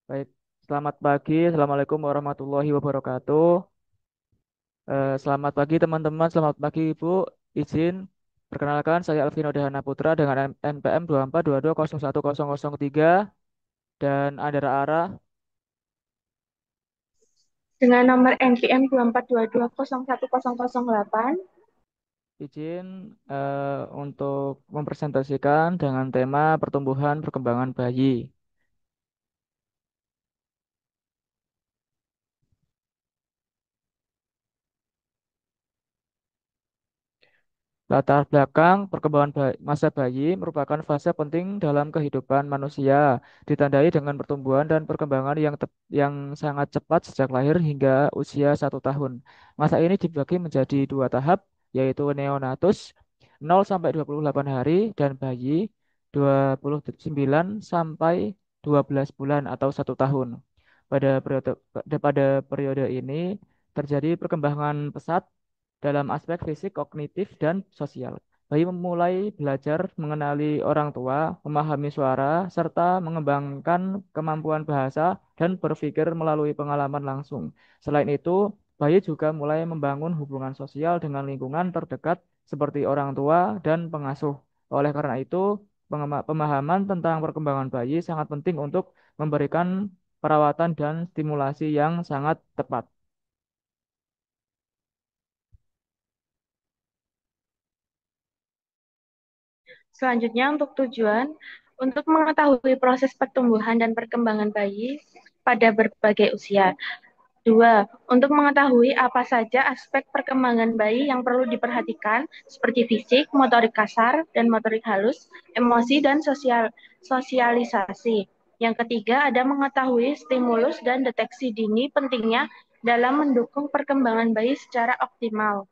Baik, selamat pagi. Assalamualaikum warahmatullahi wabarakatuh. Selamat pagi teman-teman, selamat pagi Ibu. Izin perkenalkan saya Alvino Dahana Putra dengan NPM 2422010003 dan Andara Arah. Dengan nomor NPM 2422010008. Izin untuk mempresentasikan dengan tema pertumbuhan perkembangan bayi. Latar belakang perkembangan masa bayi merupakan fase penting dalam kehidupan manusia, ditandai dengan pertumbuhan dan perkembangan yang sangat cepat sejak lahir hingga usia 1 tahun. Masa ini dibagi menjadi dua tahap, yaitu neonatus 0 sampai 28 hari dan bayi 29 sampai 12 bulan atau 1 tahun. Pada periode ini terjadi perkembangan pesat dalam aspek fisik, kognitif, dan sosial. Bayi memulai belajar mengenali orang tua, memahami suara, serta mengembangkan kemampuan bahasa dan berpikir melalui pengalaman langsung. Selain itu, bayi juga mulai membangun hubungan sosial dengan lingkungan terdekat seperti orang tua dan pengasuh. Oleh karena itu, pemahaman tentang perkembangan bayi sangat penting untuk memberikan perawatan dan stimulasi yang sangat tepat. Selanjutnya untuk mengetahui proses pertumbuhan dan perkembangan bayi pada berbagai usia. Dua, untuk mengetahui apa saja aspek perkembangan bayi yang perlu diperhatikan seperti fisik, motorik kasar, dan motorik halus, emosi, dan sosialisasi. Yang ketiga, ada mengetahui stimulus dan deteksi dini pentingnya dalam mendukung perkembangan bayi secara optimal.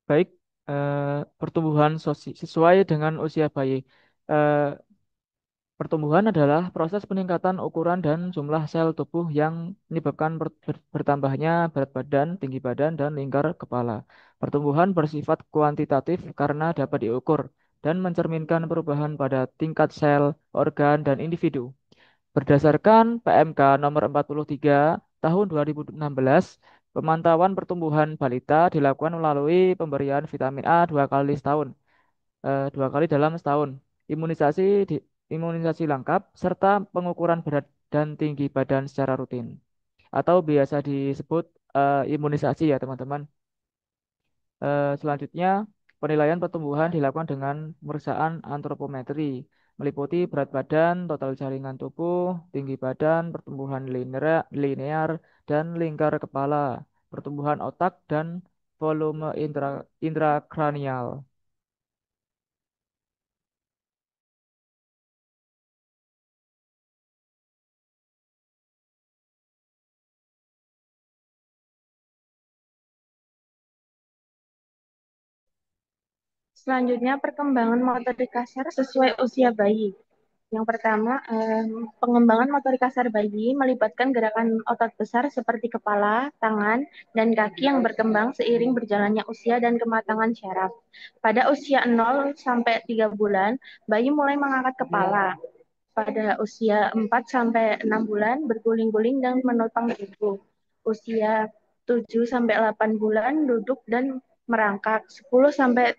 Baik, pertumbuhan sesuai dengan usia bayi. Eh, Pertumbuhan adalah proses peningkatan ukuran dan jumlah sel tubuh yang menyebabkan bertambahnya berat badan, tinggi badan, dan lingkar kepala. Pertumbuhan bersifat kuantitatif karena dapat diukur dan mencerminkan perubahan pada tingkat sel, organ, dan individu. Berdasarkan PMK nomor 43 tahun 2016, pemantauan pertumbuhan balita dilakukan melalui pemberian vitamin A 2 kali setahun, 2 kali dalam setahun, imunisasi imunisasi lengkap, serta pengukuran berat dan tinggi badan secara rutin, atau biasa disebut imunisasi ya teman-teman. Selanjutnya, penilaian pertumbuhan dilakukan dengan pemeriksaan antropometri, meliputi berat badan, total jaringan tubuh, tinggi badan, pertumbuhan linear dan lingkar kepala, pertumbuhan otak, dan volume intrakranial. Selanjutnya, perkembangan motorik kasar sesuai usia bayi. Yang pertama, pengembangan motorik kasar bayi melibatkan gerakan otot besar seperti kepala, tangan, dan kaki yang berkembang seiring berjalannya usia dan kematangan syaraf. Pada usia 0 sampai 3 bulan, bayi mulai mengangkat kepala. Pada usia 4 sampai 6 bulan, berguling-guling dan menopang tubuh. Usia 7 sampai 8 bulan, duduk dan merangkak. 10 sampai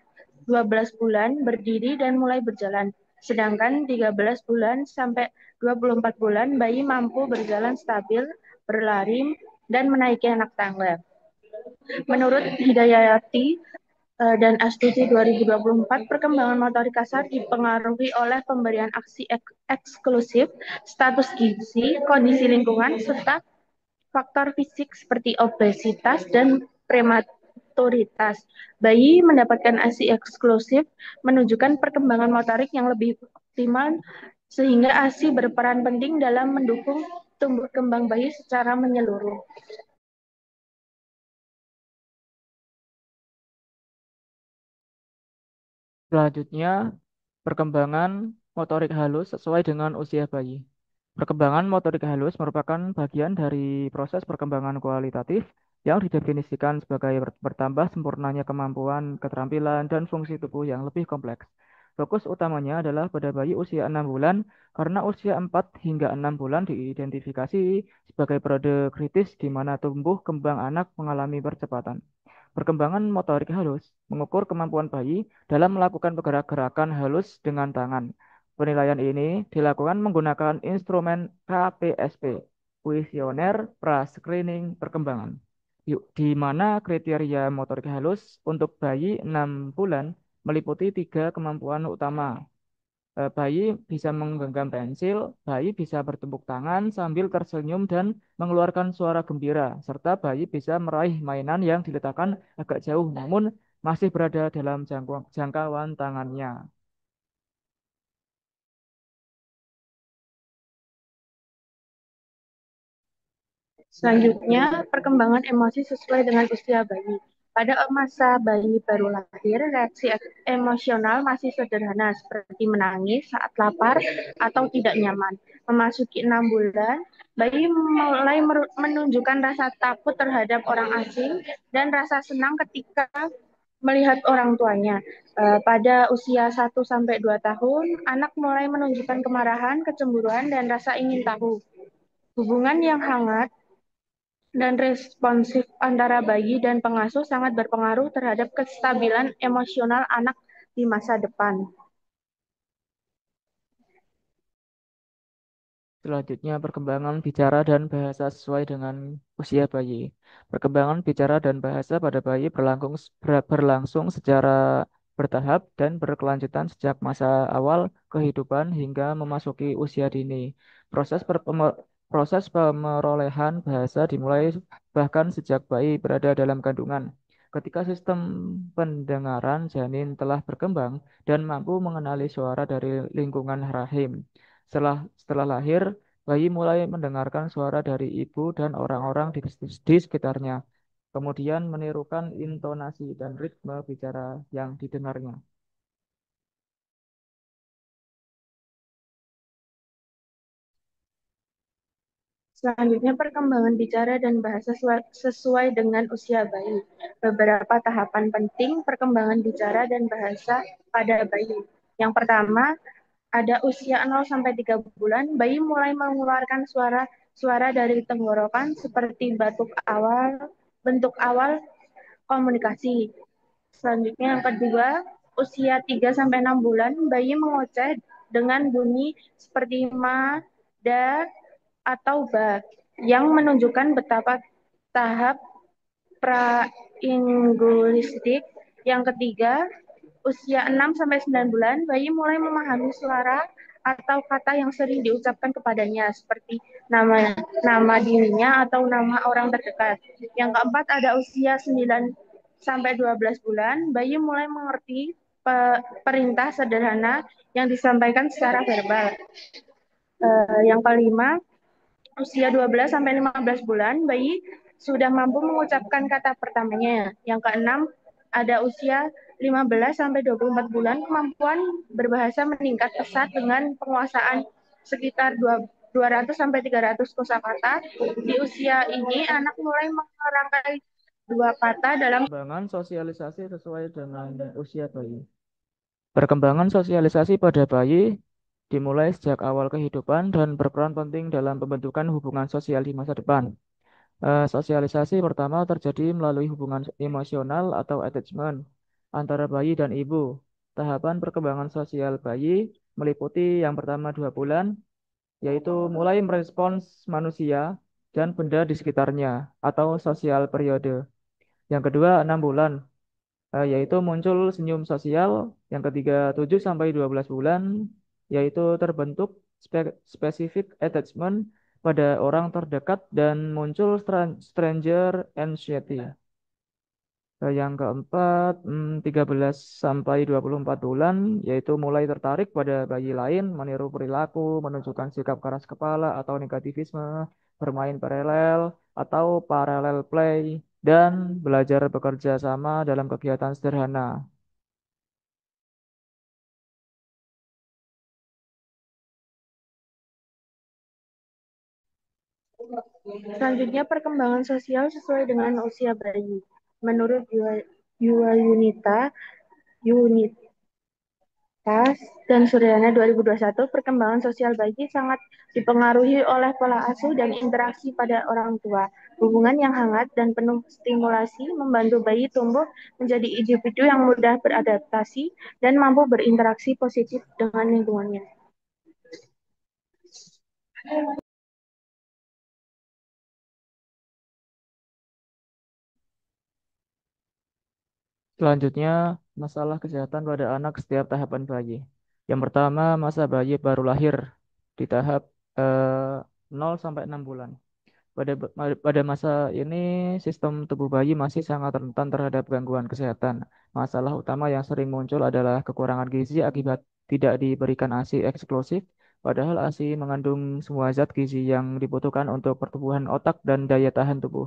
12 bulan, berdiri dan mulai berjalan. Sedangkan 13 bulan sampai 24 bulan, bayi mampu berjalan stabil, berlari, dan menaiki anak tangga. Menurut Hidayati dan Astuti 2024, perkembangan motorik kasar dipengaruhi oleh pemberian aksi eksklusif, status gizi, kondisi lingkungan, serta faktor fisik seperti obesitas dan prematuritas. Bayi mendapatkan ASI eksklusif menunjukkan perkembangan motorik yang lebih optimal sehingga ASI berperan penting dalam mendukung tumbuh kembang bayi secara menyeluruh. Selanjutnya, perkembangan motorik halus sesuai dengan usia bayi. Perkembangan motorik halus merupakan bagian dari proses perkembangan kualitatif yang didefinisikan sebagai bertambah sempurnanya kemampuan, keterampilan, dan fungsi tubuh yang lebih kompleks. Fokus utamanya adalah pada bayi usia 6 bulan karena usia 4 hingga 6 bulan diidentifikasi sebagai periode kritis di mana tumbuh kembang anak mengalami percepatan. Perkembangan motorik halus mengukur kemampuan bayi dalam melakukan gerakan halus dengan tangan. Penilaian ini dilakukan menggunakan instrumen KPSP, Kuesioner Pra-screening Perkembangan, di mana kriteria motorik halus untuk bayi 6 bulan meliputi tiga kemampuan utama. Bayi bisa menggenggam pensil, bayi bisa bertepuk tangan sambil tersenyum dan mengeluarkan suara gembira, serta bayi bisa meraih mainan yang diletakkan agak jauh namun masih berada dalam jangkauan tangannya. Selanjutnya, perkembangan emosi sesuai dengan usia bayi. Pada masa bayi baru lahir, reaksi emosional masih sederhana seperti menangis saat lapar atau tidak nyaman. Memasuki 6 bulan, bayi mulai menunjukkan rasa takut terhadap orang asing dan rasa senang ketika melihat orang tuanya. Pada usia 1 sampai 2 tahun, anak mulai menunjukkan kemarahan, kecemburuan, dan rasa ingin tahu. Hubungan yang hangat dan responsif antara bayi dan pengasuh sangat berpengaruh terhadap kestabilan emosional anak di masa depan. Selanjutnya, perkembangan bicara dan bahasa sesuai dengan usia bayi. Perkembangan bicara dan bahasa pada bayi berlangsung secara bertahap dan berkelanjutan sejak masa awal kehidupan hingga memasuki usia dini. Proses proses pemerolehan bahasa dimulai bahkan sejak bayi berada dalam kandungan. Ketika sistem pendengaran janin telah berkembang dan mampu mengenali suara dari lingkungan rahim. Setelah lahir, bayi mulai mendengarkan suara dari ibu dan orang-orang di sekitarnya, kemudian menirukan intonasi dan ritme bicara yang didengarnya. Selanjutnya, perkembangan bicara dan bahasa sesuai dengan usia bayi. Beberapa tahapan penting perkembangan bicara dan bahasa pada bayi. Yang pertama, ada usia 0 sampai 3 bulan, bayi mulai mengeluarkan suara dari tenggorokan seperti batuk awal, bentuk awal komunikasi. Selanjutnya yang kedua, usia 3 sampai 6 bulan, bayi mengoceh dengan bunyi seperti ma, da, atau ba, yang menunjukkan betapa tahap pralinguistik. Yang ketiga, usia 6 sampai 9 bulan, bayi mulai memahami suara atau kata yang sering diucapkan kepadanya, seperti nama nama dirinya atau nama orang terdekat. Yang keempat, ada usia 9 sampai 12 bulan, bayi mulai mengerti perintah sederhana yang disampaikan secara verbal. Yang kelima, usia 12 sampai 15 bulan, bayi sudah mampu mengucapkan kata pertamanya. Yang keenam, ada usia 15 sampai 24 bulan, kemampuan berbahasa meningkat pesat dengan penguasaan sekitar 200 sampai 300 kosakata. Di usia ini, anak mulai merangkai dua kata dalam. Perkembangan sosialisasi sesuai dengan usia bayi. Perkembangan sosialisasi pada bayi dimulai sejak awal kehidupan dan berperan penting dalam pembentukan hubungan sosial di masa depan. Sosialisasi pertama terjadi melalui hubungan emosional atau attachment antara bayi dan ibu. Tahapan perkembangan sosial bayi meliputi yang pertama 2 bulan, yaitu mulai merespons manusia dan benda di sekitarnya atau sosial periode. Yang kedua 6 bulan, yaitu muncul senyum sosial. Yang ketiga 7 sampai 12 bulan, yaitu terbentuk spesifik attachment pada orang terdekat dan muncul stranger anxiety. Yang keempat, 13 sampai 24 bulan, yaitu mulai tertarik pada bayi lain, meniru perilaku, menunjukkan sikap keras kepala atau negativisme, bermain paralel atau parallel play, dan belajar bekerja sama dalam kegiatan sederhana. Selanjutnya, perkembangan sosial sesuai dengan usia bayi. Menurut Yua Yunita, Tas dan Suryana 2021, perkembangan sosial bayi sangat dipengaruhi oleh pola asuh dan interaksi pada orang tua. Hubungan yang hangat dan penuh stimulasi membantu bayi tumbuh menjadi individu yang mudah beradaptasi dan mampu berinteraksi positif dengan lingkungannya. Selanjutnya, masalah kesehatan pada anak setiap tahapan bayi. Yang pertama, masa bayi baru lahir di tahap 0 sampai 6 bulan. Pada masa ini, sistem tubuh bayi masih sangat rentan terhadap gangguan kesehatan. Masalah utama yang sering muncul adalah kekurangan gizi akibat tidak diberikan ASI eksklusif, padahal ASI mengandung semua zat gizi yang dibutuhkan untuk pertumbuhan otak dan daya tahan tubuh.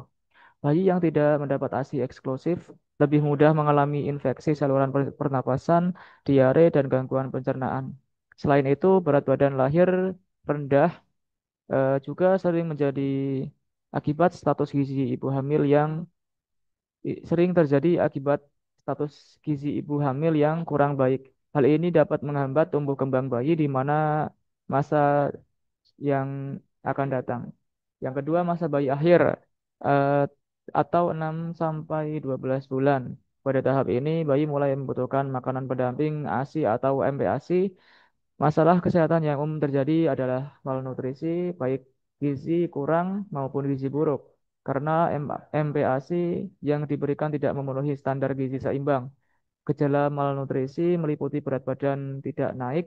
Bayi yang tidak mendapat ASI eksklusif lebih mudah mengalami infeksi saluran pernapasan, diare, dan gangguan pencernaan. Selain itu, berat badan lahir rendah juga sering menjadi akibat status gizi ibu hamil yang sering terjadi akibat status gizi ibu hamil yang kurang baik. Hal ini dapat menghambat tumbuh kembang bayi di mana masa yang akan datang. Yang kedua, masa bayi akhir eh, atau 6 sampai 12 bulan. Pada tahap ini, bayi mulai membutuhkan makanan pendamping ASI atau MPASI. Masalah kesehatan yang umum terjadi adalah malnutrisi, baik gizi kurang maupun gizi buruk, karena MPASI yang diberikan tidak memenuhi standar gizi seimbang. Gejala malnutrisi meliputi berat badan tidak naik,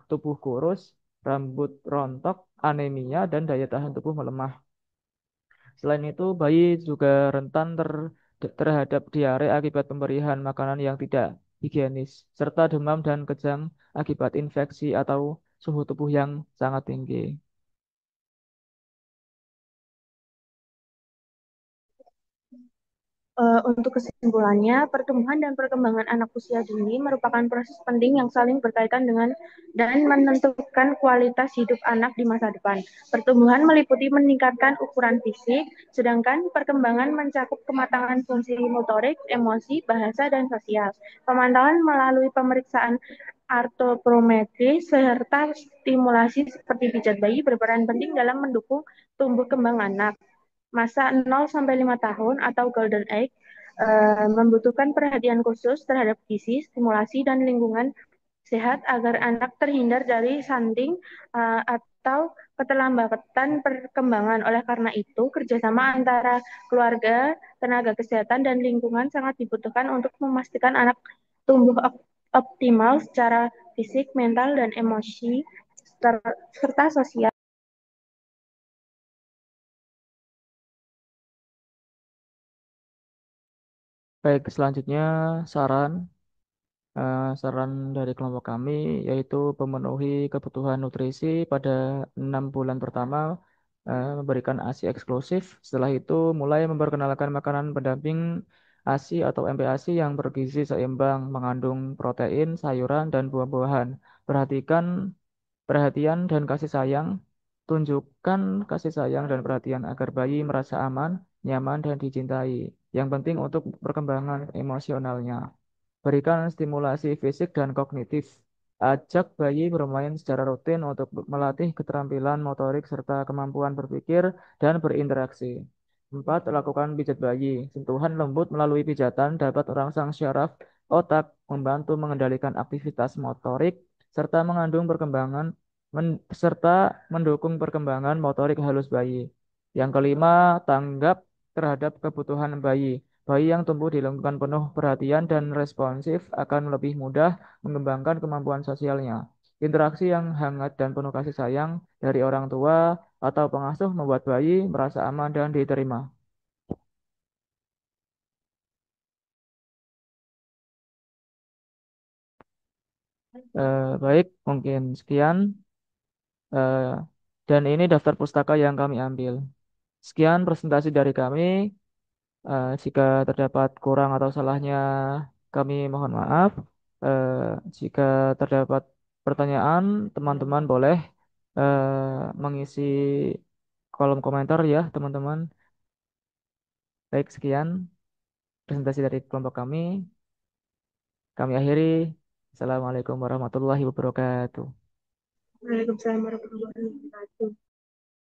tubuh kurus, rambut rontok, anemia, dan daya tahan tubuh melemah. Selain itu, bayi juga rentan terhadap diare akibat pemberian makanan yang tidak higienis, serta demam dan kejang akibat infeksi atau suhu tubuh yang sangat tinggi. Untuk kesimpulannya, pertumbuhan dan perkembangan anak usia dini merupakan proses penting yang saling berkaitan dengan dan menentukan kualitas hidup anak di masa depan. Pertumbuhan meliputi meningkatkan ukuran fisik, sedangkan perkembangan mencakup kematangan fungsi motorik, emosi, bahasa, dan sosial. Pemantauan melalui pemeriksaan artoprometri serta stimulasi seperti pijat bayi berperan penting dalam mendukung tumbuh kembang anak. Masa 0 sampai 5 tahun atau golden age membutuhkan perhatian khusus terhadap gizi, stimulasi, dan lingkungan sehat agar anak terhindar dari stunting atau keterlambatan perkembangan. Oleh karena itu, kerjasama antara keluarga, tenaga kesehatan, dan lingkungan sangat dibutuhkan untuk memastikan anak tumbuh optimal secara fisik, mental, dan emosi, serta sosial. Baik, selanjutnya saran. Saran dari kelompok kami yaitu pemenuhi kebutuhan nutrisi pada 6 bulan pertama, memberikan ASI eksklusif. Setelah itu mulai memperkenalkan makanan pendamping ASI atau MPASI yang bergizi seimbang, mengandung protein, sayuran, dan buah-buahan. Perhatikan perhatian dan kasih sayang. Tunjukkan kasih sayang dan perhatian agar bayi merasa aman, nyaman, dan dicintai. Yang penting untuk perkembangan emosionalnya. Berikan stimulasi fisik dan kognitif. Ajak bayi bermain secara rutin untuk melatih keterampilan motorik serta kemampuan berpikir dan berinteraksi. 4. Lakukan pijat bayi. Sentuhan lembut melalui pijatan dapat merangsang syaraf otak, membantu mengendalikan aktivitas motorik, serta mengandung perkembangan serta mendukung perkembangan motorik halus bayi. Yang kelima, tanggap terhadap kebutuhan bayi. Bayi yang tumbuh di lingkungan penuh perhatian dan responsif akan lebih mudah mengembangkan kemampuan sosialnya. Interaksi yang hangat dan penuh kasih sayang dari orang tua atau pengasuh membuat bayi merasa aman dan diterima. Baik, mungkin sekian. Eh, dan ini daftar pustaka yang kami ambil. Sekian presentasi dari kami. Jika terdapat kurang atau salahnya, kami mohon maaf. Eh, Jika terdapat pertanyaan, teman-teman boleh mengisi kolom komentar ya, teman-teman. Baik, sekian presentasi dari kelompok kami. Kami akhiri. Assalamualaikum warahmatullahi wabarakatuh. Waalaikumsalam warahmatullahi wabarakatuh.